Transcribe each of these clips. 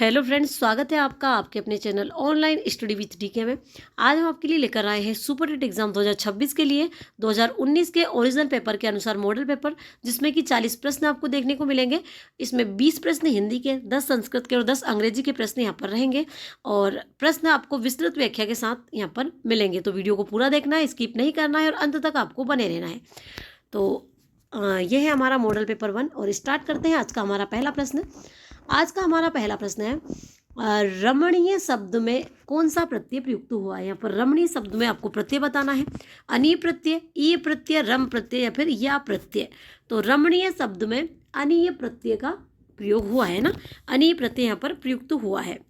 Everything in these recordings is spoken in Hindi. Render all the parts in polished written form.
हेलो फ्रेंड्स, स्वागत है आपका आपके अपने channel online study with DK में। आज हम आपके लिए लेकर आए हैं सुपर हिट एग्जाम 2026 के लिए 2019 के ओरिजिनल पेपर के अनुसार मॉडल पेपर, जिसमें कि 40 प्रश्न आपको देखने को मिलेंगे। इसमें 20 प्रश्न हिंदी के, 10 संस्कृत के और 10 अंग्रेजी के प्रश्न यहाँ पर रहेंगे और प्रश्न आपको विस्तृत व्याख्या के साथ यहाँ पर मिलेंगे। तो वीडियो को पूरा देखना है, स्किप नहीं करना है और अंत तक आपको बने रहना है। तो यह है हमारा मॉडल पेपर 1 और स्टार्ट करते हैं आज का हमारा पहला प्रश्न। आज का हमारा पहला प्रश्न है, रमणीय शब्द में कौन सा प्रत्यय प्रयुक्त हुआ है। यहाँ पर रमणीय शब्द में आपको प्रत्यय बताना है। अनीय प्रत्यय, ई प्रत्यय, रम प्रत्यय या फिर या प्रत्यय। तो रमणीय शब्द में अनीय प्रत्यय का प्रयोग हुआ है ना, अनीय प्रत्यय यहाँ पर प्रयुक्त हुआ है।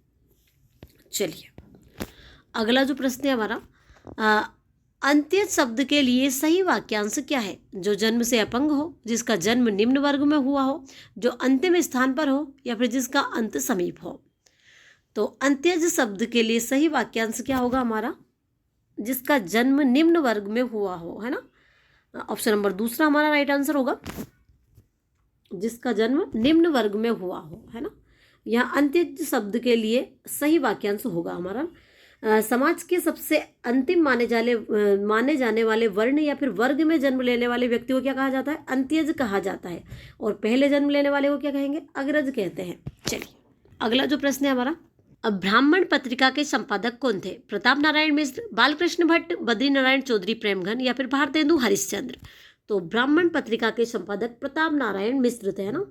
चलिए अगला जो प्रश्न है हमारा, अंत्य शब्द के लिए सही वाक्यांश क्या है। जो जन्म से अपंग हो, जिसका जन्म निम्न वर्ग में हुआ हो, जो अंतिम स्थान पर हो या फिर जिसका अंत समीप हो। तो अंत्यज शब्द के लिए सही वाक्यांश क्या होगा हमारा, जिसका जन्म निम्न वर्ग में हुआ हो, है ना। ऑप्शन नंबर दूसरा हमारा राइट आंसर होगा, जिसका जन्म निम्न वर्ग में हुआ हो, है ना। यहाँ अंत्यज शब्द के लिए सही वाक्यांश होगा हमारा, समाज के सबसे अंतिम माने जाने वाले वर्ण या फिर वर्ग में जन्म लेने वाले व्यक्ति को क्या कहा जाता है, अंत्यज कहा जाता है। और पहले जन्म लेने वाले को क्या कहेंगे, अग्रज कहते हैं। चलिए अगला जो प्रश्न है हमारा, अब ब्राह्मण पत्रिका के संपादक कौन थे। प्रताप नारायण मिश्र, बालकृष्ण भट्ट, बद्री नारायण चौधरी प्रेमघन या फिर भारतेंदु हरिश्चंद्र। तो ब्राह्मण पत्रिका के संपादक प्रताप नारायण मिश्र थे, है ना।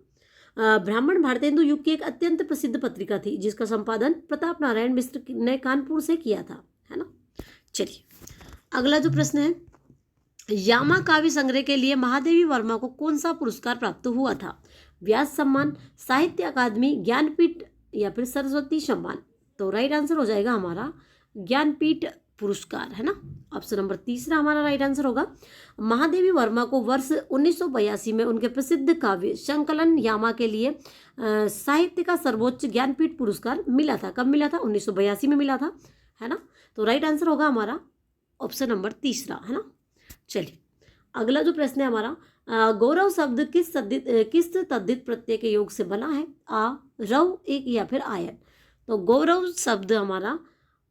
ब्राह्मण भारतेंदु युग की एक अत्यंत प्रसिद्ध पत्रिका थी, जिसका संपादन प्रताप नारायण मिश्र ने कानपुर से किया था, है ना। चलिए अगला जो प्रश्न है, यामा काव्य संग्रह के लिए महादेवी वर्मा को कौन सा पुरस्कार प्राप्त हुआ था। व्यास सम्मान, साहित्य अकादमी, ज्ञानपीठ या फिर सरस्वती सम्मान। तो राइट आंसर हो जाएगा हमारा ज्ञानपीठ पुरस्कार, है ना। ऑप्शन नंबर तीसरा हमारा राइट आंसर होगा। महादेवी वर्मा को वर्ष 1982 में उनके प्रसिद्ध काव्य संकलन यामा के लिए साहित्य का सर्वोच्च ज्ञानपीठ पुरस्कार मिला था। कब मिला था, 1982 में मिला था, है ना। तो राइट आंसर होगा हमारा ऑप्शन नंबर तीसरा, है ना। चलिए अगला जो प्रश्न है हमारा, गौरव शब्द किस तद्धित प्रत्यय के योग से बना है। आ, रव, एक या फिर आयन। तो गौरव शब्द हमारा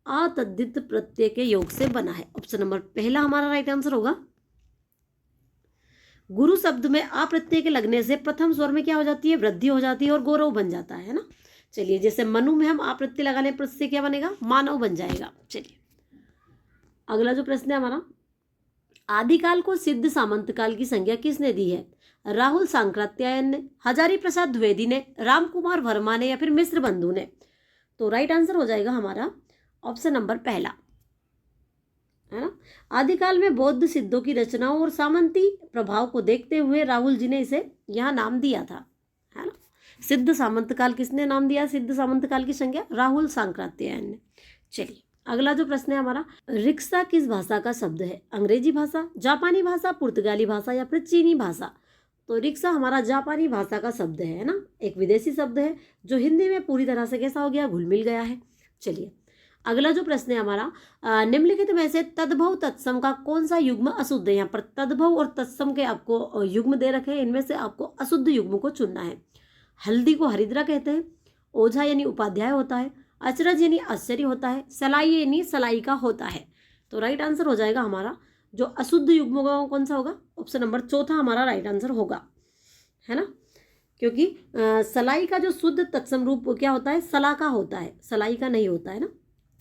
अतद्धित प्रत्यय के योग से बना है। ऑप्शन नंबर पहला हमारा राइट आंसर होगा। गुरु शब्द में आ प्रत्यय के लगने से प्रथम स्वर में क्या हो जाती है, वृद्धि हो जाती है और गौरव बन जाता है ना। चलिए जैसे मनु में हम आ प्रत्यय लगाने पर से क्या बनेगा, मानव बन जाएगा। चलिए अगला जो प्रश्न है हमारा, आदिकाल को सिद्ध सामंत काल की संज्ञा किसने दी है। राहुल सांकृत्यायन ने, हजारी प्रसाद द्विवेदी ने, राम कुमार वर्मा ने या फिर मिश्र बंधु ने। तो राइट आंसर हो जाएगा हमारा ऑप्शन नंबर पहला, है ना। आदिकाल में बौद्ध सिद्धों की रचनाओं और सामंती प्रभाव को देखते हुए राहुल जी ने इसे यहाँ नाम दिया था, है ना। सिद्ध सामंत काल किसने नाम दिया, सिद्ध सामंत काल की संज्ञा राहुल सांकृत्यायन ने। चलिए अगला जो प्रश्न है हमारा, रिक्शा किस भाषा का शब्द है। अंग्रेजी भाषा, जापानी भाषा, पुर्तगाली भाषा या फिर चीनी भाषा। तो रिक्शा हमारा जापानी भाषा का शब्द है ना, एक विदेशी शब्द है जो हिंदी में पूरी तरह से कैसा हो गया, घुल मिल गया है। चलिए अगला जो प्रश्न है हमारा, निम्नलिखित में से तद्भव तत्सम का कौन सा युग्म अशुद्ध है। यहाँ पर तद्भव और तत्सम के आपको युग्म दे रखे हैं, इनमें से आपको अशुद्ध युग्म को चुनना है। हल्दी को हरिद्रा कहते हैं, ओझा यानी उपाध्याय होता है, अचरज यानी आश्चर्य होता है, सलाई यानी सलाई का होता है। तो राइट आंसर हो जाएगा हमारा जो अशुद्ध युग्म होगा कौन सा होगा, ऑप्शन नंबर चौथा हमारा राइट आंसर होगा, है ना। क्योंकि सलाई का जो शुद्ध तत्सम रूप क्या होता है, सला का होता है, सलाई का नहीं होता है ना।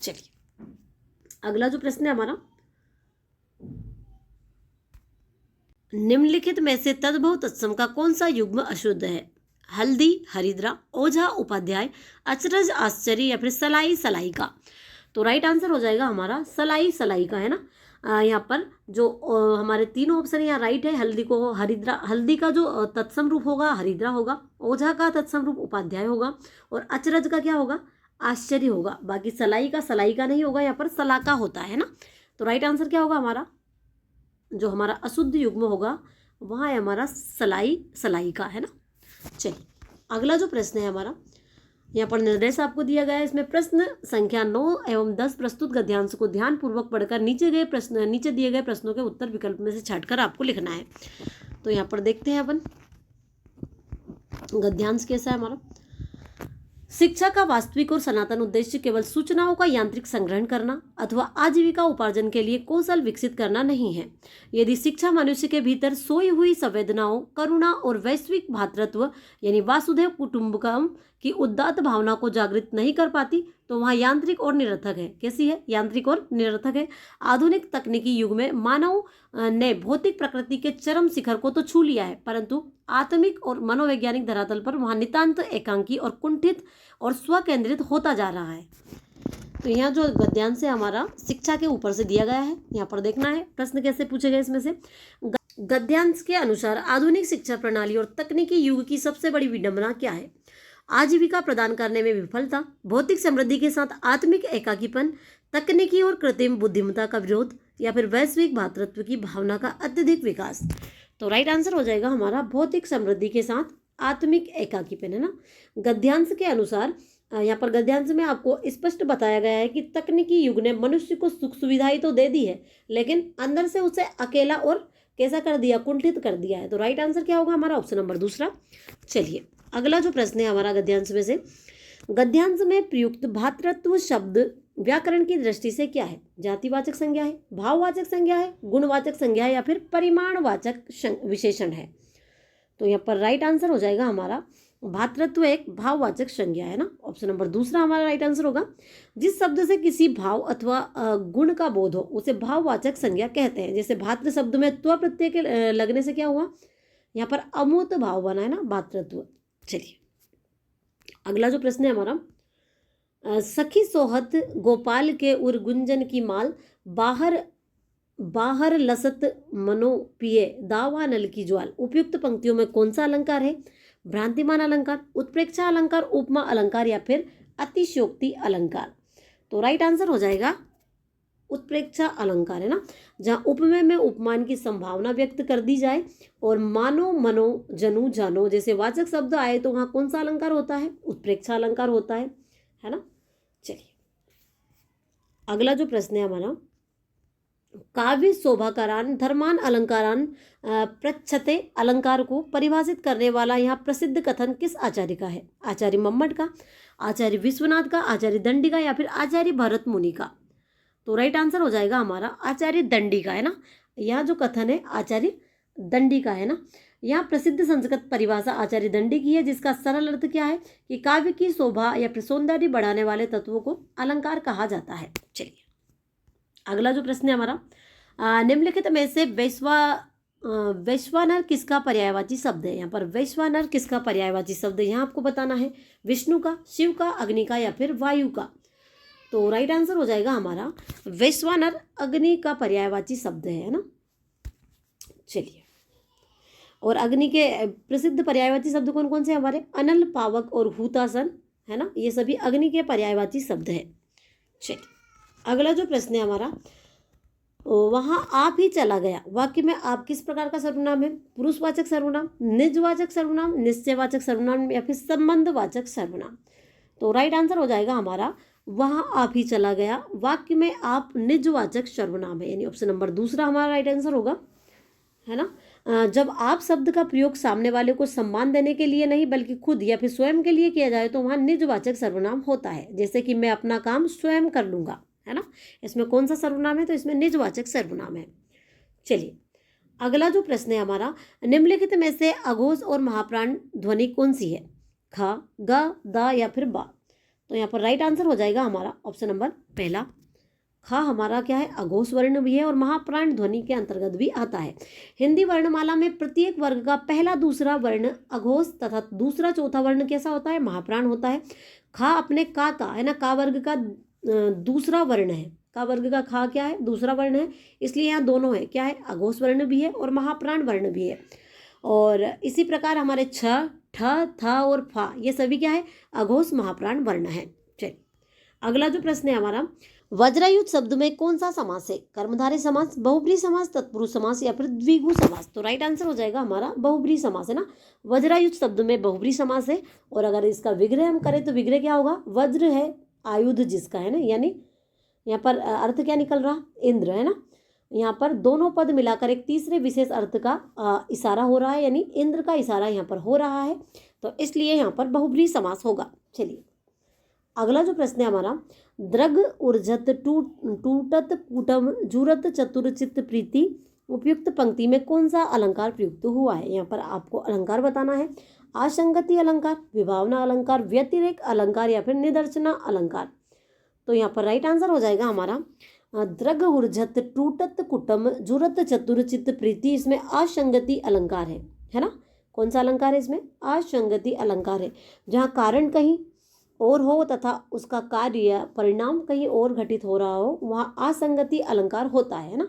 चलिए अगला जो प्रश्न है हमारा, निम्नलिखित में से तद्भव तत्सम का कौन सा युग्म अशुद्ध है। हल्दी हरिद्रा, ओझा उपाध्याय, अचरज आश्चर्य या फिर सलाई सलाई का। तो राइट आंसर हो जाएगा हमारा सलाई सलाई का, है ना। यहाँ पर जो हमारे तीनों ऑप्शन यहाँ राइट है। हल्दी को हरिद्रा, हल्दी का जो तत्सम रूप होगा हरिद्रा होगा, ओझा का तत्सम रूप उपाध्याय होगा और अचरज का क्या होगा, आश्चर्य होगा। बाकी सलाई का नहीं होगा, यहाँ पर सला का होता है ना। तो राइट आंसर क्या होगा हमारा, जो हमारा अशुद्ध युग्म होगा वहाँ है हमारा सलाई सलाई का, है ना। चलिए अगला जो प्रश्न है हमारा, यहाँ पर निर्देश आपको दिया गया है। इसमें प्रश्न संख्या 9 एवं 10 प्रस्तुत गद्यांश को ध्यानपूर्वक पढ़कर नीचे दिए गए प्रश्नों के उत्तर विकल्प में से छांटकर आपको लिखना है। तो यहाँ पर देखते हैं अपन गद्यांश कैसा है हमारा। शिक्षा का वास्तविक और सनातन उद्देश्य केवल सूचनाओं का यांत्रिक संग्रहण करना अथवा आजीविका उपार्जन के लिए कौशल विकसित करना नहीं है। यदि शिक्षा मनुष्य के भीतर सोई हुई संवेदनाओं, करुणा और वैश्विक भ्रातृत्व यानी वासुदेव कुटुंबकम की उदात्त भावना को जागृत नहीं कर पाती तो वह यांत्रिक और निरर्थक है। कैसी है? यांत्रिक और निरर्थक है। आधुनिक तकनीकी युग में मानव ने भौतिक प्रकृति के चरम शिखर को तो छू लिया है, परंतु आत्मिक और मनोवैज्ञानिक धरातल पर वह नितांत एकांकी और कुंठित और स्वकेंद्रित होता जा रहा है। तो यहाँ जो गद्यांश है हमारा शिक्षा के ऊपर से दिया गया है, यहाँ पर देखना है प्रश्न कैसे पूछे गए इसमें से। गद्यांश के अनुसार आधुनिक शिक्षा प्रणाली और तकनीकी युग की सबसे बड़ी विडंबना क्या है? आजीविका प्रदान करने में विफलता, भौतिक समृद्धि के साथ आत्मिक एकाकीपन, तकनीकी और कृत्रिम बुद्धिमत्ता का विरोध, या फिर वैश्विक भ्रातृत्व की भावना का अत्यधिक विकास। तो राइट आंसर हो जाएगा हमारा भौतिक समृद्धि के साथ आत्मिक एकाकीपन, है ना। गद्यांश के अनुसार यहाँ पर गद्यांश में आपको स्पष्ट बताया गया है कि तकनीकी युग ने मनुष्य को सुख सुविधाएं तो दे दी है, लेकिन अंदर से उसे अकेला और कैसा कर दिया? कुंठित कर दिया है। तो राइट आंसर क्या होगा हमारा? ऑप्शन नंबर दूसरा। चलिए अगला जो प्रश्न है हमारा गद्यांश में से, गद्यांश में प्रयुक्त भ्रातृत्व शब्द व्याकरण की दृष्टि से क्या है? जातिवाचक संज्ञा है, भाववाचक संज्ञा है, गुणवाचक संज्ञा है, या फिर परिमाणवाचक विशेषण है? तो यहाँ पर राइट आंसर हो जाएगा हमारा भ्रातृत्व एक भाववाचक संज्ञा है ना। ऑप्शन नंबर दूसरा हमारा राइट आंसर होगा। जिस शब्द से किसी भाव अथवा गुण का बोध हो उसे भाववाचक संज्ञा कहते हैं। जैसे भातृ शब्द में त्व प्रत्यय के लगने से क्या हुआ? यहाँ पर अमूर्त भाव बना है ना, भातृत्व। चलिए अगला जो प्रश्न है हमारा, सखी सोहत गोपाल के उर गुंजन की माल, बाहर बाहर लसत मनो पिए दावा नल की ज्वाल। उपयुक्त पंक्तियों में कौन सा अलंकार है? भ्रांतिमान अलंकार, उत्प्रेक्षा अलंकार, उपमा अलंकार, या फिर अतिशयोक्ति अलंकार? तो राइट आंसर हो जाएगा उत्प्रेक्षा अलंकार, है ना। जहाँ उपमेय में उपमान की संभावना व्यक्त कर दी जाए और मानो मनो जनु जानो जैसे वाचक शब्द आए तो वहाँ कौन सा अलंकार होता है? उत्प्रेक्षा अलंकार होता है ना। चलिए अगला जो प्रश्न है हमारा, काव्य शोभाकारान धर्मान अलंकारान प्रच्छते अलंकार को परिभाषित करने वाला यहाँ प्रसिद्ध कथन किस आचार्य का है? आचार्य मम्मट का, आचार्य विश्वनाथ का, आचार्य दंडी का, या फिर आचार्य भरत मुनि का? तो राइट आंसर हो जाएगा हमारा आचार्य दंडी का, है ना। यह जो कथन है आचार्य दंडी का है ना। यहाँ प्रसिद्ध संस्कृत परिभाषा आचार्य दंडी की है, जिसका सरल अर्थ क्या है कि काव्य की शोभा या फिर सौंदर्य बढ़ाने वाले तत्वों को अलंकार कहा जाता है। चलिए अगला जो प्रश्न है हमारा, निम्नलिखित में से वैश्वानर किसका पर्यायवाची शब्द है? यहाँ पर वैश्वानर किसका पर्यायवाची शब्द है यहाँ आपको बताना है। विष्णु का, शिव का, अग्नि का, या फिर वायु का? तो राइट आंसर हो जाएगा हमारा वैश्वानर अग्नि का पर्यायवाची शब्द है ना। चलिए और अग्नि के प्रसिद्ध पर्यायवाची शब्द कौन कौन से हमारे? अनल, पावक और हुतासन, है ना। ये सभी अग्नि के पर्यायवाची शब्द है। चलिए अगला जो प्रश्न है हमारा, वहाँ आप ही चला गया वाक्य में आप किस प्रकार का सर्वनाम है? पुरुषवाचक सर्वनाम, निजवाचक सर्वनाम, निश्चयवाचक सर्वनाम, या फिर संबंधवाचक सर्वनाम? तो राइट आंसर हो जाएगा हमारा वहाँ आप ही चला गया वाक्य में आप निजवाचक सर्वनाम है, यानी ऑप्शन नंबर दूसरा हमारा राइट आंसर होगा, है ना। जब आप शब्द का प्रयोग सामने वाले को सम्मान देने के लिए नहीं बल्कि खुद या फिर स्वयं के लिए किया जाए तो वहाँ निजवाचक सर्वनाम होता है। जैसे कि मैं अपना काम स्वयं कर लूँगा, है ना। इसमें कौन सा सर्वनाम है? तो इसमें निजवाचक सर्वनाम है। चलिए अगला जो प्रश्न है हमारा, निम्नलिखित में से अघोष और महाप्राण ध्वनि कौन सी है? ख, ग, द, या फिर बा? तो यहाँ पर राइट आंसर हो जाएगा हमारा ऑप्शन नंबर पहला। ख हमारा क्या है? अघोष वर्ण भी है और महाप्राण ध्वनि के अंतर्गत भी आता है। हिंदी वर्णमाला में प्रत्येक वर्ग का पहला दूसरा वर्ण अघोष तथा दूसरा चौथा वर्ण कैसा होता है? महाप्राण होता है। ख अपने का है ना, का वर्ग का दूसरा वर्ण है। का वर्ग का खा क्या है? दूसरा वर्ण है, इसलिए यहाँ दोनों है। क्या है? अघोष वर्ण भी है और महाप्राण वर्ण भी है। और इसी प्रकार हमारे छ, ठ, थ और फा ये सभी क्या है? अघोष महाप्राण वर्ण है। चलिए अगला जो प्रश्न है हमारा, वज्रयुक्त शब्द में कौन सा समास है? कर्मधारय समास, बहुब्रीहि समास, तत्पुरुष समास, या फिर द्विगु समास? तो राइट आंसर हो जाएगा हमारा बहुब्रीहि समास, है ना। वज्रयुक्त शब्द में बहुब्रीहि समास है। और अगर इसका विग्रह हम करें तो विग्रह क्या होगा? वज्र है आयुध जिसका, है ना, यानी यहाँ पर अर्थ क्या निकल रहा? इंद्र, है ना। यहाँ पर दोनों पद मिलाकर एक तीसरे विशेष अर्थ का इशारा हो रहा है, यानी इंद्र का इशारा यहाँ पर हो रहा है, तो इसलिए यहाँ पर बहुब्रीहि समास होगा। चलिए अगला जो प्रश्न है हमारा, द्रग ऊर्जत टूटत कूटम जुरत चतुरचित प्रीति उपयुक्त पंक्ति में कौन सा अलंकार प्रयुक्त हुआ है। यहाँ पर आपको अलंकार बताना है। आसंगति अलंकार, विभावना अलंकार, व्यतिरेक अलंकार या फिर निदर्शना अलंकार। तो यहाँ पर राइट आंसर हो जाएगा हमारा द्रग ऊर्जत टूटत कुटम जुरत चतुरचित प्रीति। इसमें असंगति अलंकार है ना। कौन सा अलंकार है इसमें? असंगति अलंकार है। जहाँ कारण कहीं और हो तथा उसका कार्य या परिणाम कहीं और घटित हो रहा हो, वहाँ असंगति अलंकार होता है ना।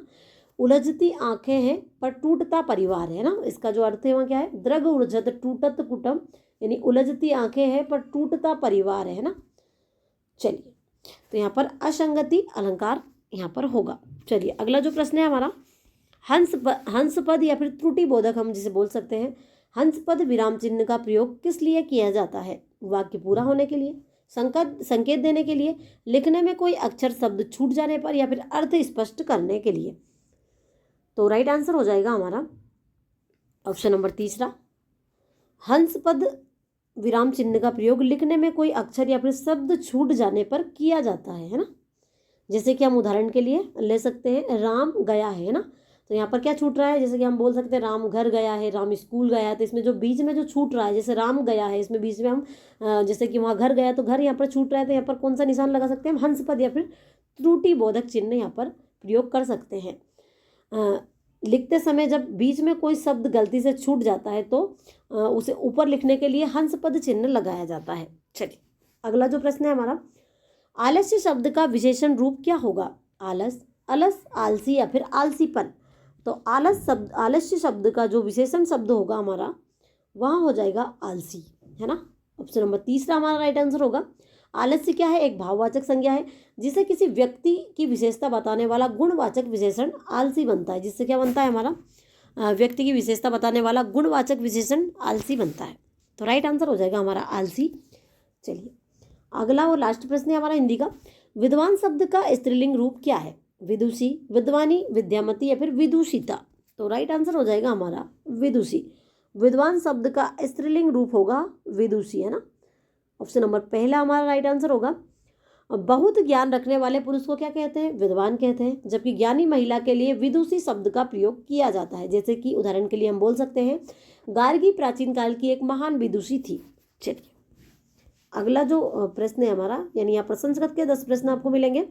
उलझती आंखें हैं पर टूटता परिवार है ना। इसका जो अर्थ है वहाँ क्या है? द्रग ऊर्जत टूटत कुटम, यानी उलझती आंखें हैं पर टूटता परिवार है ना। चलिए, तो यहाँ पर असंगति अलंकार यहाँ पर होगा। चलिए, अगला जो प्रश्न है हमारा, हंस पद या फिर त्रुटि बोधक हम जिसे बोल सकते हैं। हंस पद विराम चिन्ह का प्रयोग किस लिए किया जाता है? वाक्य पूरा होने के लिए, संकेत देने के लिए, लिखने में कोई अक्षर शब्द छूट जाने पर, या फिर अर्थ स्पष्ट करने के लिए। तो राइट आंसर हो जाएगा हमारा ऑप्शन नंबर तीसरा। हंस पद विराम चिन्ह का प्रयोग लिखने में कोई अक्षर या फिर शब्द छूट जाने पर किया जाता है ना। जैसे कि हम उदाहरण के लिए ले सकते हैं, राम गया है ना। तो यहाँ पर क्या छूट रहा है? जैसे कि हम बोल सकते हैं राम घर गया है, राम स्कूल गया है। तो इसमें जो बीच में जो छूट रहा है, जैसे राम गया है, इसमें बीच में हम जैसे कि वहाँ घर गया, तो घर यहाँ पर छूट रहा है, तो यहाँ पर कौन सा निशान लगा सकते हैं हम? हंस पद या फिर त्रुटि बोधक चिन्ह यहाँ पर प्रयोग कर सकते हैं। लिखते समय जब बीच में कोई शब्द गलती से छूट जाता है तो उसे ऊपर लिखने के लिए हंस पद चिन्ह लगाया जाता है। चलिए, अगला जो प्रश्न है हमारा, आलस्य शब्द का विशेषण रूप क्या होगा? आलस, अलस, आलसी या फिर आलसीपन। तो आलस्य शब्द का जो विशेषण शब्द होगा हमारा, वहाँ हो जाएगा आलसी, है ना। ऑप्शन नंबर तीसरा हमारा राइट आंसर होगा। आलस्य क्या है? एक भाववाचक संज्ञा है जिसे किसी व्यक्ति की विशेषता बताने वाला गुणवाचक विशेषण आलसी बनता है। जिससे क्या बनता है हमारा? व्यक्ति की विशेषता बताने वाला गुणवाचक विशेषण आलसी बनता है। तो राइट आंसर हो जाएगा हमारा आलसी। चलिए, अगला और लास्ट प्रश्न है हमारा हिंदी का, विद्वान शब्द का स्त्रीलिंग रूप क्या है? विदुषी, विद्वानी, विद्यामती या फिर विदुषिता। तो राइट आंसर हो जाएगा हमारा विदुषी। विद्वान शब्द का स्त्रीलिंग रूप होगा विदुषी, है ना। ऑप्शन नंबर पहला हमारा राइट आंसर होगा। बहुत ज्ञान रखने वाले पुरुष को क्या कहते हैं? विद्वान कहते हैं। जबकि ज्ञानी महिला के लिए विदुषी शब्द का प्रयोग किया जाता है। जैसे कि उदाहरण के लिए हम बोल सकते हैं, गार्गी प्राचीन काल की एक महान विदुषी थी। चलिए, अगला जो प्रश्न है हमारा, यानी यहाँ पर संस्कृत के 10 प्रश्न आपको मिलेंगे।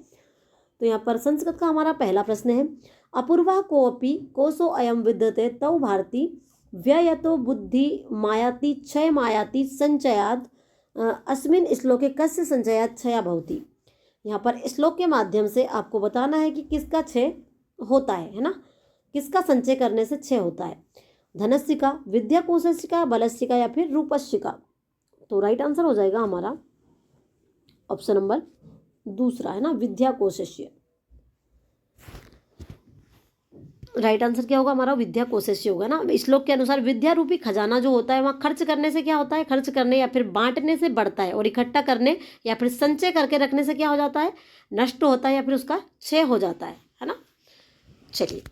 तो यहाँ पर संस्कृत का हमारा पहला प्रश्न है, अपूर्वा कोऽपि कोशो अयम विद्यते तौ भारती व्ययतो बुद्धि मायाति क्षय मायाति संचयात् अस्मिन् श्लोके कस्य संचयात् क्षया भवति। यहाँ पर श्लोक के माध्यम से आपको बताना है कि किसका क्षय होता है ना। किसका संचय करने से क्षय होता है? धनस्य का, विद्या कोशस्य का, बलस्य का या फिर रूपस्य का। तो राइट आंसर हो जाएगा हमारा ऑप्शन नंबर दूसरा, है ना, विद्या कोशस्य। राइट आंसर क्या होगा हमारा? विद्या कोशस्य होगा ना। श्लोक के अनुसार विद्या रूपी खजाना जो होता है वहाँ खर्च करने से क्या होता है? खर्च करने या फिर बांटने से बढ़ता है, और इकट्ठा करने या फिर संचय करके रखने से क्या हो जाता है? नष्ट होता है या फिर उसका क्षय हो जाता है ना। चलिए,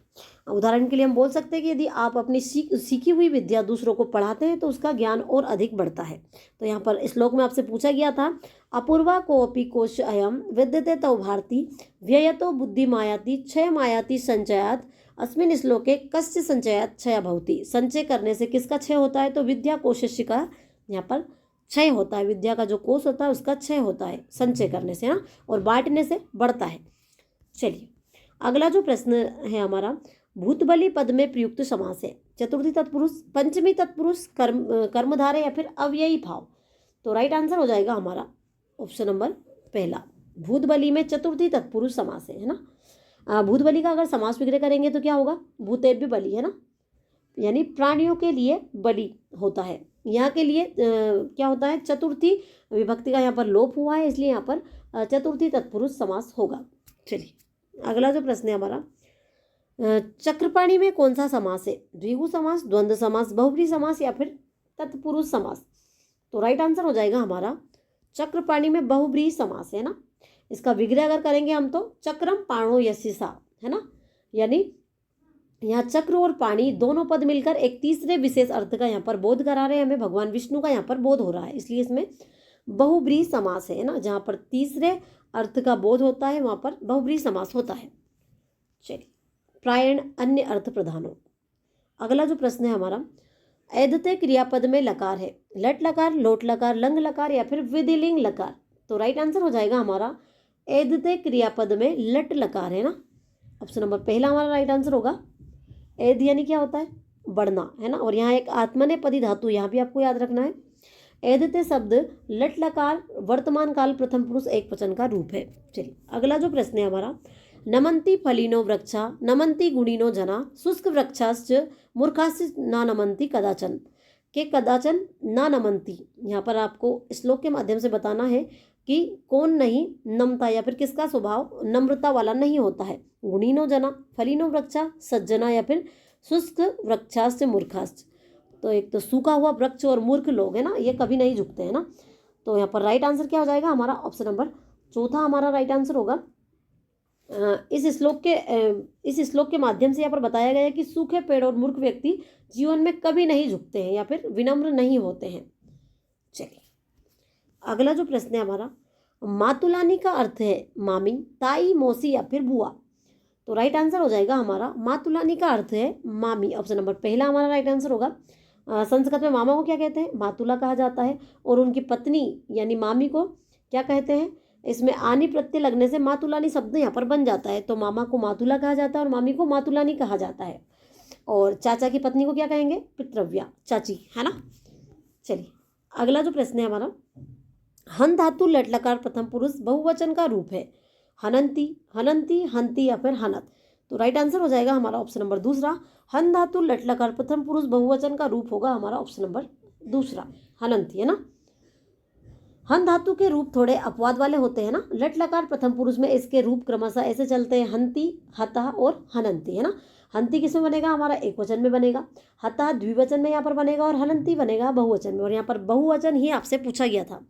उदाहरण के लिए हम बोल सकते हैं कि यदि आप अपनी सीखी हुई विद्या दूसरों को पढ़ाते हैं तो उसका ज्ञान और अधिक बढ़ता है। तो यहाँ पर श्लोक में आपसे पूछा गया था, अपूर्वा कोऽपि कोश अयम विद्यते तौ भारती व्ययतो बुद्धि मायाति क्षय मायाति संचयात् अस्मिन् श्लोके कस्य संचयात् क्षय भवति। संचय करने से किसका क्षय होता है? तो विद्या कोशस्य का यहाँ पर क्षय होता है। विद्या का जो कोश होता है उसका क्षय होता है संचय करने से ना, और बांटने से बढ़ता है। चलिए, अगला जो प्रश्न है हमारा, भूतबली पद में प्रयुक्त समास है चतुर्थी तत्पुरुष, पंचमी तत्पुरुष, कर्मधारय या फिर अव्ययी भाव। तो राइट आंसर हो जाएगा हमारा ऑप्शन नंबर पहला, भूतबली में चतुर्थी तत्पुरुष समास है ना। भूतबली का अगर समास विग्रह करेंगे तो क्या होगा? भूतेभ्य बलि, है ना, यानी प्राणियों के लिए बलि होता है। यहाँ के लिए क्या होता है? चतुर्थी विभक्ति का यहाँ पर लोप हुआ है, इसलिए यहाँ पर चतुर्थी तत्पुरुष समास होगा। चलिए, अगला जो प्रश्न है हमारा, चक्रपाणी में कौन सा समास है? द्विगु समास, द्वंद्व समास, बहुब्री समास या फिर तत्पुरुष समास। तो राइट आंसर हो जाएगा हमारा चक्रपाणी में बहुब्री समास, है ना। इसका विग्रह अगर करेंगे हम तो चक्रम पाणो यशिसा, है ना, यानी यहाँ चक्र और पाणी दोनों पद मिलकर एक तीसरे विशेष अर्थ का यहाँ पर बोध करा रहे हैं हमें। भगवान विष्णु का यहाँ पर बोध हो रहा है, इसलिए इसमें बहुब्रीहि समास है ना, जहाँ पर तीसरे अर्थ का बोध होता है वहाँ पर बहुब्रीहि समास होता है। चलिए, प्रायण अन्य अर्थ प्रधान हो। अगला जो प्रश्न है हमारा, ऐधते क्रियापद में लकार है, लट लकार, लोट लकार, लंग लकार या फिर विधिलिंग लकार। तो राइट आंसर हो जाएगा हमारा ऐधते क्रियापद में लट लकार है ना, ऑप्शन नंबर पहला हमारा राइट आंसर होगा। ऐध यानी क्या होता है, बढ़ना है ना, और यहाँ एक आत्मनेपदी धातु यहाँ भी आपको याद रखना है। ऐधते शब्द लट लकार वर्तमान काल प्रथम पुरुष एक वचन का रूप है। चलिए, अगला जो प्रश्न है हमारा, नमन्ति फलिनो वृक्षा, नमन्ति गुणिनो जना, शुष्क वृक्षाश्च मूर्खाश्च न नमन्ति कदाचन। के कदाचन न नमन्ति, यहाँ पर आपको श्लोक के माध्यम से बताना है कि कौन नहीं नमता या फिर किसका स्वभाव नम्रता वाला नहीं होता है। गुणिनो जना, फलिनो वृक्षा, सज्जना या फिर शुष्क वृक्षाश्च मूर्खाश्च। तो एक तो सूखा हुआ वृक्ष और मूर्ख लोग है ना, ये कभी नहीं झुकते हैं ना। तो यहाँ पर राइट आंसर क्या हो जाएगा हमारा, ऑप्शन नंबर चौथा हमारा राइट आंसर होगा। इस श्लोक के माध्यम से यहाँ पर बताया गया है कि सूखे पेड़ और मूर्ख व्यक्ति जीवन में कभी नहीं झुकते हैं या फिर विनम्र नहीं होते हैं। चलिए, अगला जो प्रश्न है हमारा, मातुलानी का अर्थ है मामी, ताई, मौसी या फिर बुआ। तो राइट आंसर हो जाएगा हमारा मातुलानी का अर्थ है मामी, ऑप्शन नंबर पहला हमारा राइट आंसर होगा। संस्कृत में मामा को क्या कहते हैं, मातुला कहा जाता है, और उनकी पत्नी यानी मामी को क्या कहते हैं, इसमें आनी प्रत्यय लगने से मातुलानी शब्द यहाँ पर बन जाता है। तो मामा को मातुला कहा जाता है और मामी को मातुलानी कहा जाता है। और चाचा की पत्नी को क्या कहेंगे, पितृव्या, चाची, है ना। चलिए, अगला जो प्रश्न है हमारा, हन धातु लट लकार प्रथम पुरुष बहुवचन का रूप है, हनंती, हनंती, हंती या फिर हनत। तो राइट आंसर हो जाएगा हमारा ऑप्शन नंबर दूसरा। हन धातु लट लकार प्रथम पुरुष बहुवचन का रूप होगा हमारा ऑप्शन नंबर दूसरा, हनंती, है ना। हन धातु के रूप थोड़े अपवाद वाले होते हैं ना। लट लकार प्रथम पुरुष में इसके रूप क्रमशः ऐसे चलते हैं, हंती, हतः और हनंती, है ना। हंती किसमें बनेगा हमारा, एक वचन में बनेगा, हतः द्विवचन में यहाँ पर बनेगा और हनंती बनेगा बहुवचन में, और यहाँ पर बहुवचन ही आपसे पूछा गया था।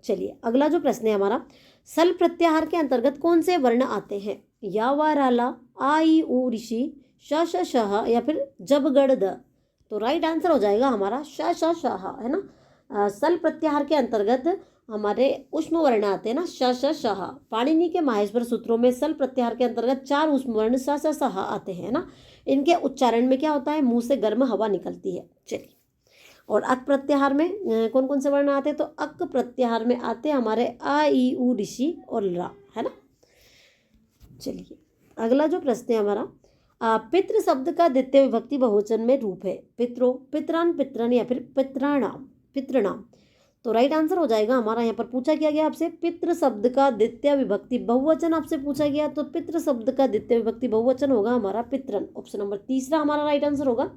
चलिए, अगला जो प्रश्न है हमारा, सल प्रत्याहार के अंतर्गत कौन से वर्ण आते हैं, या वा राला, आ ई उ ऋषि, श श शह या फिर जब गड़ द। तो राइट आंसर हो जाएगा हमारा श श शह, है ना। सल प्रत्याहार के अंतर्गत हमारे उष्म वर्ण आते हैं ना, श श शह। पाणिनि के माहेश्वर सूत्रों में सल प्रत्याहार के अंतर्गत 4 उष्म वर्ण श श शह आते हैं ना। इनके उच्चारण में क्या होता है, मुंह से गर्म हवा निकलती है। चलिए, और अक प्रत्याहार में कौन कौन से वर्ण आते हैं, तो अक प्रत्याहार में आते हैं हमारे आ ई उ ऋषि और रा, है ना। चलिए, अगला जो प्रश्न है हमारा, पितृ शब्द का द्वितीय विभक्ति बहुवचन में रूप है, पितरो, पितरान, पितरन या फिर पितराणाम, पितृणाम। तो राइट आंसर हो जाएगा हमारा, यहाँ पर पूछा गया आपसे पितृ शब्द का द्वितीय विभक्ति बहुवचन आपसे पूछा गया, तो पितृ शब्द का द्वितीय विभक्ति बहुवचन होगा हमारा पितरन, ऑप्शन नंबर तीसरा हमारा राइट आंसर होगा।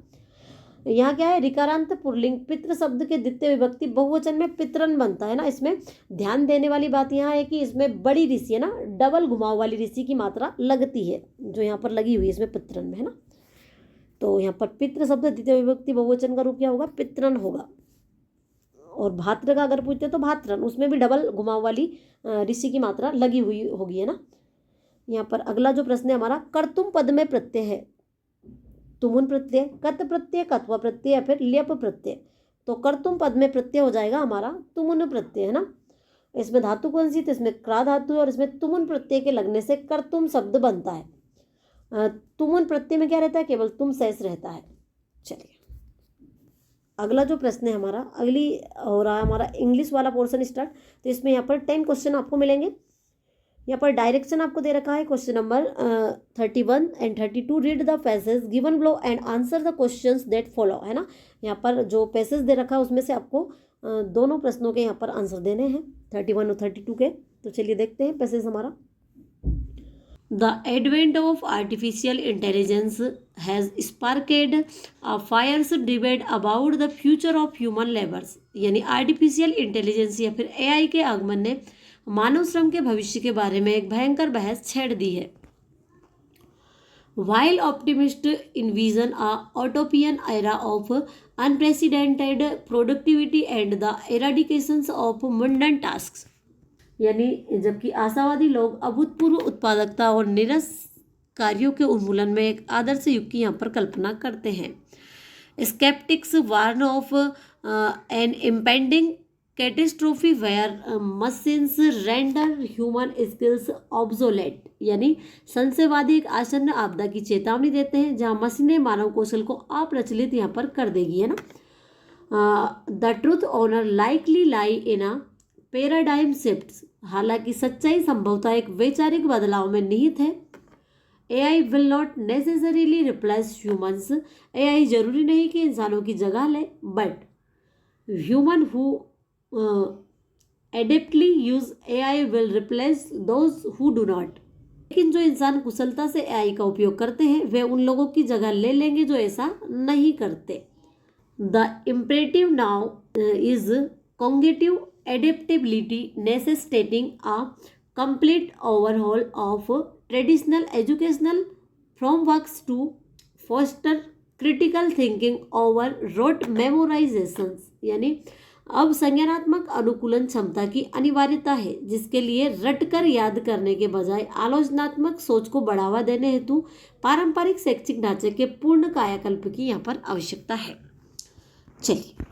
यहाँ क्या है, ऋकारांत पुल्लिंग पितृ शब्द के द्वितीय विभक्ति बहुवचन में पितरन बनता है ना। इसमें ध्यान देने वाली बात यहाँ है कि इसमें बड़ी ऋषि है ना, डबल घुमाव वाली ऋषि की मात्रा लगती है, जो यहाँ पर लगी हुई है इसमें पितरन में, है ना। तो यहाँ पर पितृ शब्द द्वितीय विभक्ति बहुवचन का रूप क्या होगा, पितरन होगा। और भात्र का अगर पूछते तो भात्रन, उसमें भी डबल घुमाव वाली ऋषि की मात्रा लगी हुई होगी, है ना। यहाँ पर अगला जो प्रश्न है हमारा, कर्तुम पद में प्रत्यय है, तुमुन प्रत्यय, कत प्रत्यय, कत्वा प्रत्यय या फिर ल्यप प्रत्यय। तो कर्तुम पद में प्रत्यय हो जाएगा हमारा तुमुन प्रत्यय, है ना। इसमें धातु कौन सी, तो इसमें क्रा धातु है और इसमें तुमुन प्रत्यय के लगने से कर्तुम शब्द बनता है। तुमुन प्रत्यय में क्या रहता है, केवल तुम शेष रहता है। चलिए, अगला जो प्रश्न है हमारा, अगली हो रहा है हमारा इंग्लिश वाला पोर्शन स्टार्ट। तो इसमें यहाँ पर 10 क्वेश्चन आपको मिलेंगे। यहाँ पर डायरेक्शन आपको दे रखा है, question number 31 and 32, read the passage given below and answer the questions that follow, है ना। यहाँ पर जो पैसेज दे रखा है उसमें से आपको दोनों प्रश्नों के यहाँ पर आंसर देने हैं, 31 और 32 के। तो चलिए देखते हैं पैसेज हमारा। The advent of artificial intelligence has sparked a fierce debate about the future of human labors। यानी आर्टिफिशियल इंटेलिजेंस या फिर AI के आगमन ने मानव श्रम के भविष्य के बारे में एक भयंकर बहस छेड़ दी है। While optimists envision a utopian era of unprecedented productivity and the eradication of mundane tasks। यानी जबकि आशावादी लोग अभूतपूर्व उत्पादकता और निरस कार्यों के उन्मूलन में एक आदर्श युग की यहाँ पर कल्पना करते हैं। Sceptics warn of an impending catastrophe where machines render human skills obsolete, यानी संशयवादी एक आसन्न आपदा की चेतावनी देते हैं जहां मशीनें मानव कौशल को अप्रचलित यहाँ पर कर देगी, है ना। The truth honour likely lie in a paradigm shifts, हालांकि सच्चाई संभवतः एक वैचारिक बदलाव में निहित है। AI will not necessarily replace humans, AI जरूरी नहीं कि इंसानों की जगह ले, but human who adeptly use AI will replace those who do not, लेकिन जो इंसान कुशलता से AI का उपयोग करते हैं वे उन लोगों की जगह ले लेंगे जो ऐसा नहीं करते। The imperative now is cognitive adaptability necessitating a complete overhaul of traditional educational frameworks to foster critical thinking over rote memorizations, यानी अब संज्ञानात्मक अनुकूलन क्षमता की अनिवार्यता है जिसके लिए रटकर याद करने के बजाय आलोचनात्मक सोच को बढ़ावा देने हेतु पारंपरिक शैक्षिक ढांचे के पूर्ण कायाकल्प की यहाँ पर आवश्यकता है। चलिए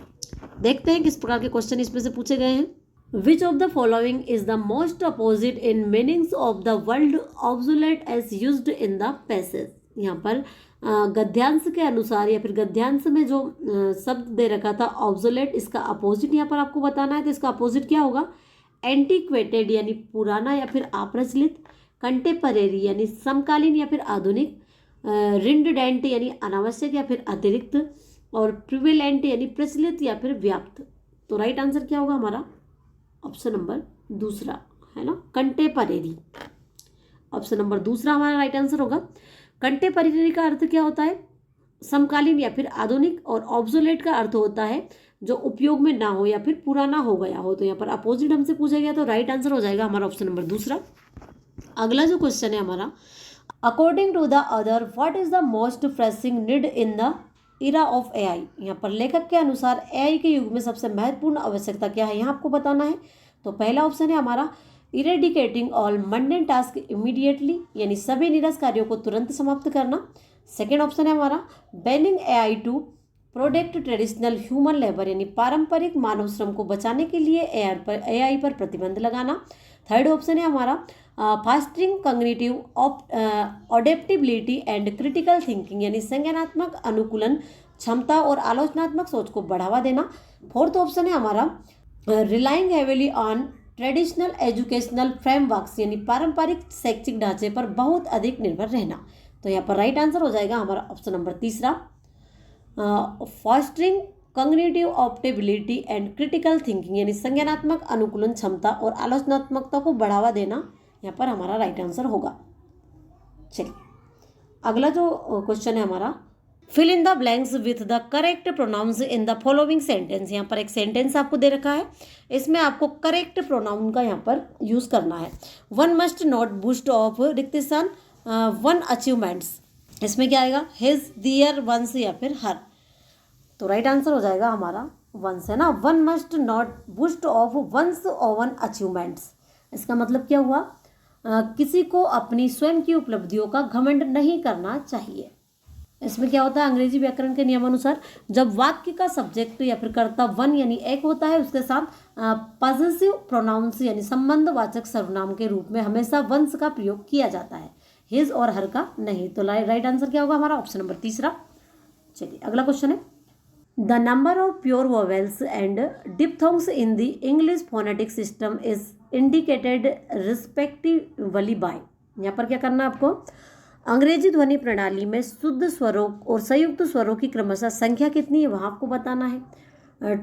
देखते हैं किस प्रकार के क्वेश्चन इसमें से पूछे गए हैं। Which of the following is the most opposite in meanings of the word obsolete as used in the passage? यहाँ पर गद्यांश के अनुसार या फिर गद्यांश में जो शब्द दे रखा था obsolete, इसका अपोजिट यहाँ पर आपको बताना है। तो इसका अपोजिट क्या होगा? एंटीक्वेटेड यानी पुराना या फिर अप्रचलित, कंटेपरेरी यानी समकालीन या फिर आधुनिक, रिडंडेंट यानी अनावश्यक या फिर अतिरिक्त, और प्रिवेलेंट यानी प्रचलित या फिर व्याप्त। तो राइट आंसर क्या होगा हमारा? ऑप्शन नंबर दूसरा, है ना, कंटेपरेरी। ऑप्शन नंबर दूसरा हमारा राइट आंसर होगा। कंटेपरेरी का अर्थ क्या होता है? समकालीन या फिर आधुनिक, और ऑब्सोलेट का अर्थ होता है जो उपयोग में ना हो या फिर पुराना हो गया हो। तो यहाँ पर अपोजिट हमसे पूछा गया, तो राइट आंसर हो जाएगा हमारा ऑप्शन नंबर दूसरा। अगला जो क्वेश्चन है हमारा, according to the other what is the most pressing need in the era of AI? यहाँ पर लेखक के अनुसार AI के युग में सबसे महत्वपूर्ण आवश्यकता क्या है, यहाँ आपको बताना है। तो पहला ऑप्शन है हमारा eradicating all mundane task immediately, यानी सभी नीरस कार्यों को तुरंत समाप्त करना। सेकेंड ऑप्शन है हमारा banning AI to protect traditional human labour, यानी पारंपरिक मानव श्रम को बचाने के लिए AI पर प्रतिबंध लगाना। थर्ड ऑप्शन है हमारा fostering cognitive adaptability and critical thinking, यानी संज्ञानात्मक अनुकूलन क्षमता और आलोचनात्मक सोच को बढ़ावा देना। फोर्थ ऑप्शन है हमारा relying heavily on traditional educational frameworks, यानी पारंपरिक शैक्षिक ढांचे पर बहुत अधिक निर्भर रहना। तो यहाँ पर राइट आंसर हो जाएगा हमारा ऑप्शन नंबर तीसरा, fostering cognitive adaptability and critical thinking, यानी संज्ञानात्मक अनुकूलन क्षमता और आलोचनात्मकता को बढ़ावा देना, यहाँ पर हमारा राइट आंसर होगा। चलिए अगला जो क्वेश्चन है हमारा, fill in the blanks with the correct pronouns in the following sentence. यहाँ पर एक सेंटेंस आपको दे रखा है, इसमें आपको करेक्ट प्रोनाउन का यहाँ पर यूज करना है। One must not boost of रिक्तिसान वन अचीवमेंट्स, इसमें क्या आएगा? हिज, दियर, वंस या फिर हर। तो राइट आंसर हो जाएगा हमारा वंस, है ना। One must not boost of one's own achievements, इसका मतलब क्या हुआ? किसी को अपनी स्वयं की उपलब्धियों का घमंड नहीं करना चाहिए। इसमें क्या होता है? अंग्रेजी व्याकरण के नियमानुसार जब वाक्य का सब्जेक्ट या फिर कर्ता वन यानी एक होता है, उसके साथ पॉजेसिव प्रोनाउंस यानी संबंधवाचक सर्वनाम के रूप में हमेशा वंस का प्रयोग किया जाता है, हिज और हर का नहीं। तो राइट आंसर क्या होगा हमारा? ऑप्शन नंबर तीसरा। चलिए अगला क्वेश्चन है, the number of pure vowels and diphthongs in the English phonetic system is indicated respectively by. यहाँ पर क्या करना है आपको? अंग्रेजी ध्वनि प्रणाली में शुद्ध स्वरों और संयुक्त स्वरों की क्रमशः संख्या कितनी है वहाँ आपको बताना है।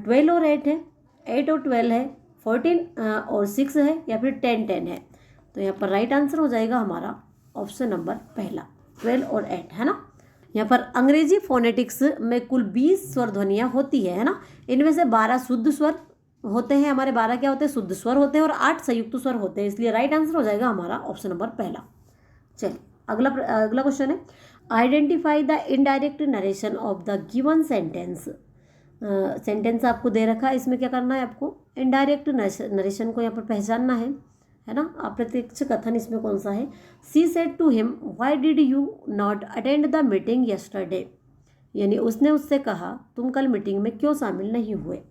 12 और 8 है, 8 और 12 है, 14 और 6 है, या फिर 10 है। तो यहाँ पर राइट आंसर हो जाएगा हमारा ऑप्शन नंबर पहला, 12 और 8, है ना। यहाँ पर अंग्रेजी फोनेटिक्स में कुल 20 स्वर ध्वनियाँ होती है ना। इनमें से 12 शुद्ध स्वर होते हैं, हमारे 12 क्या होते हैं? शुद्ध स्वर होते हैं, और 8 संयुक्त स्वर होते हैं, इसलिए राइट आंसर हो जाएगा हमारा ऑप्शन नंबर पहला। चलिए अगला क्वेश्चन है, identify the indirect narration of the given sentence. Sentence आपको दे रखा है, इसमें क्या करना है आपको? इनडायरेक्ट नरेशन को यहाँ पर पहचानना है ना। अप्रत्यक्ष कथन इसमें कौन सा है? She said to him why did you not attend the meeting yesterday, यानी उसने उससे कहा तुम कल मीटिंग में क्यों शामिल नहीं हुए।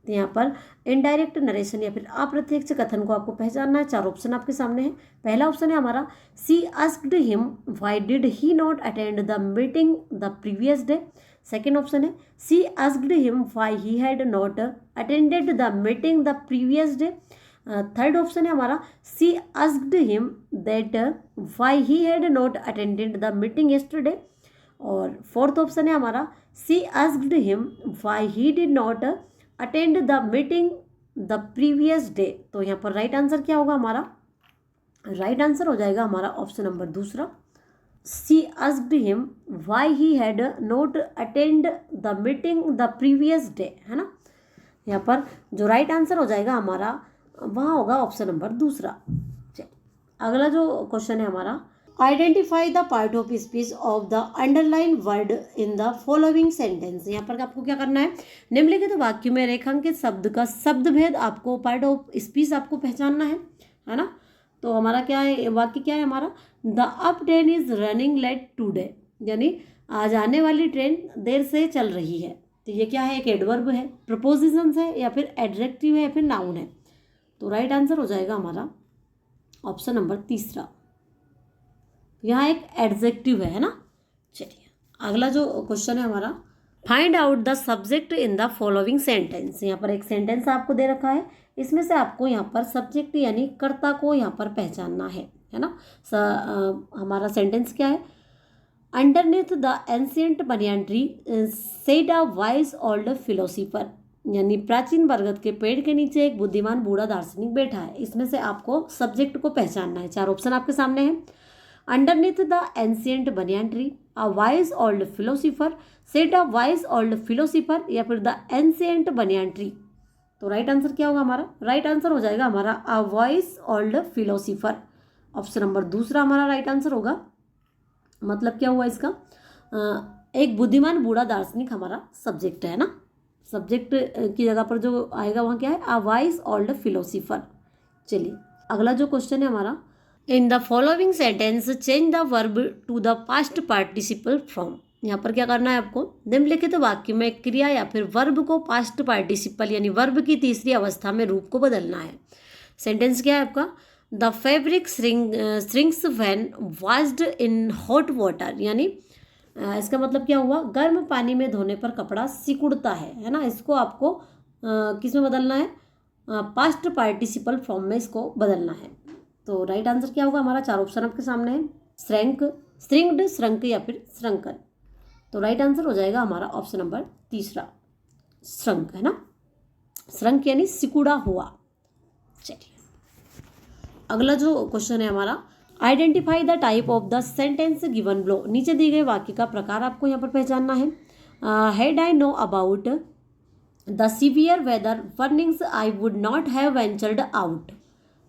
तो यहाँ पर इनडायरेक्ट नरेशन या फिर अप्रत्यक्ष कथन को आपको पहचानना है। 4 ऑप्शन आपके सामने है। पहला ऑप्शन है हमारा she asked him why did he not attend the meeting the previous day. Second option है she asked him why he had not attended the meeting the previous day. Third option है हमारा she asked him that why he had not attended the meeting yesterday. और फोर्थ ऑप्शन है हमारा she asked him why he did not attend the meeting the previous day. तो यहाँ पर राइट आंसर क्या होगा हमारा? राइट आंसर हो जाएगा हमारा ऑप्शन नंबर दूसरा, she asked him why he had not attend the meeting the previous day, है ना। यहाँ पर जो राइट आंसर हो जाएगा हमारा वहाँ होगा ऑप्शन नंबर दूसरा। अगला जो क्वेश्चन है हमारा, identify the part of speech of the underline word in the following sentence. यहाँ पर आपको क्या करना है, निम्नलिखित वाक्य में रेखांकित शब्द का शब्द भेद आपको पार्ट ऑफ स्पीच आपको पहचानना है ना। तो हमारा क्या है वाक्य, क्या है हमारा, the up train is running late today, यानी आज आने वाली ट्रेन देर से चल रही है। तो ये क्या है, एक एडवर्ब है, प्रपोजिशन है या फिर एडजेक्टिव है या फिर नाउन है। तो राइट आंसर हो जाएगा हमारा ऑप्शन नंबर तीसरा, यहाँ एक एडजेक्टिव है ना। चलिए अगला जो क्वेश्चन है हमारा, find out the subject in the following sentence. यहाँ पर एक सेंटेंस आपको दे रखा है, इसमें से आपको यहाँ पर सब्जेक्ट यानी कर्ता को यहाँ पर पहचानना है ना। हमारा सेंटेंस क्या है, underneath the ancient banyan tree said a wise old philosopher, यानी प्राचीन बरगद के पेड़ के नीचे एक बुद्धिमान बूढ़ा दार्शनिक बैठा है। इसमें से आपको सब्जेक्ट को पहचानना है। 4 ऑप्शन आपके सामने हैं, underneath the ancient banyan tree, a wise old philosopher, said a wise old philosopher या फिर द एंशियंट बनियान ट्री। तो राइट आंसर क्या होगा हमारा? राइट आंसर हो जाएगा हमारा a wise old philosopher. Option number दूसरा हमारा राइट आंसर होगा। मतलब क्या हुआ इसका, एक बुद्धिमान बूढ़ा दार्शनिक हमारा सब्जेक्ट है ना। सब्जेक्ट की जगह पर जो आएगा वहाँ क्या है, अ वाइज ओल्ड फिलोसोफर। चलिए अगला जो क्वेश्चन है हमारा, in the following sentence change the verb to the past participle from. यहाँ पर क्या करना है आपको, निम्नलिखित वाक्य में क्रिया या फिर वर्ब को पास्ट पार्टिसिपल यानी वर्ब की तीसरी अवस्था में रूप को बदलना है। सेंटेंस क्या है आपका, the fabric shrinks when washed in hot water, यानी इसका मतलब क्या हुआ, गर्म पानी में धोने पर कपड़ा सिकुड़ता है ना। इसको आपको किस में बदलना है, पास्ट पार्टिसिपल फॉर्म में इसको बदलना है। तो राइट आंसर क्या होगा हमारा? 4 ऑप्शन आपके सामने है, श्रैंक, श्रिंक्ड, श्रंक या फिर श्रंकन। तो राइट आंसर हो जाएगा हमारा ऑप्शन नंबर तीसरा, श्रंक, है ना। श्रंक यानी सिकुड़ा हुआ। चलिए अगला जो क्वेश्चन है हमारा, identify the type of the sentence given below. नीचे दिए गए वाक्य का प्रकार आपको यहाँ पर पहचानना है। Had I know about the severe weather warnings I would not have ventured out,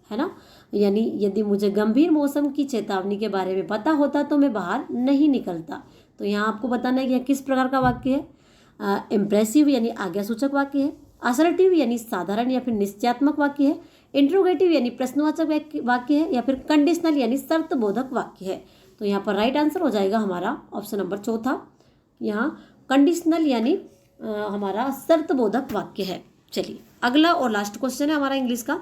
है ना। यानी यदि मुझे गंभीर मौसम की चेतावनी के बारे में पता होता तो मैं बाहर नहीं निकलता। तो यहाँ आपको बताना है कि किस प्रकार का वाक्य है। इम्प्रेसिव यानी आज्ञासूचक वाक्य है, असर्टिव यानी साधारण या फिर निश्चयात्मक वाक्य है, इंट्रोगेटिव यानी प्रश्नवाचक वाक्य है या फिर कंडीशनल यानी शर्त बोधक वाक्य है। तो यहाँ पर राइट आंसर हो जाएगा हमारा ऑप्शन नंबर चौथा, यहाँ कंडीशनल यानी हमारा शर्त बोधक वाक्य है। चलिए अगला और लास्ट क्वेश्चन है हमारा इंग्लिश का,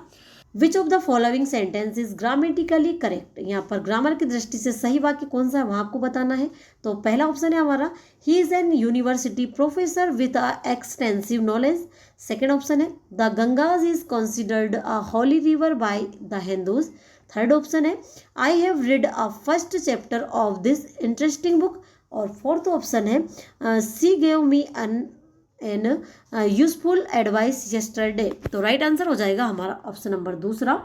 which of the following sentence is grammatically correct. यहाँ पर ग्रामर की दृष्टि से सही वाक्य कौन सा है वहाँ आपको बताना है। तो पहला ऑप्शन है हमारा, he is an university professor with a extensive knowledge. Second option है, the Ganges is considered a holy river by the Hindus. Third option है, I have read a first chapter of this interesting book. और फोर्थ ऑप्शन है, she gave me an useful advice yesterday. तो राइट आंसर हो जाएगा हमारा ऑप्शन नंबर दूसरा,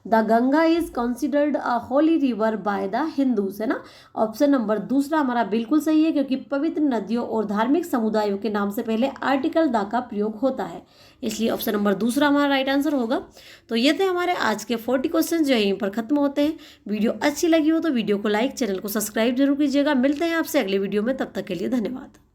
the Ganga is considered a holy river by the Hindus, है ना। ऑप्शन नंबर दूसरा हमारा बिल्कुल सही है, क्योंकि पवित्र नदियों और धार्मिक समुदायों के नाम से पहले आर्टिकल द का प्रयोग होता है, इसलिए ऑप्शन नंबर दूसरा हमारा राइट आंसर होगा। तो ये थे हमारे आज के 40 क्वेश्चन जो यहीं पर खत्म होते हैं। वीडियो अच्छी लगी हो तो वीडियो को लाइक, चैनल को सब्सक्राइब जरूर कीजिएगा। मिलते हैं आपसे अगले वीडियो में, तब तक के लिए धन्यवाद।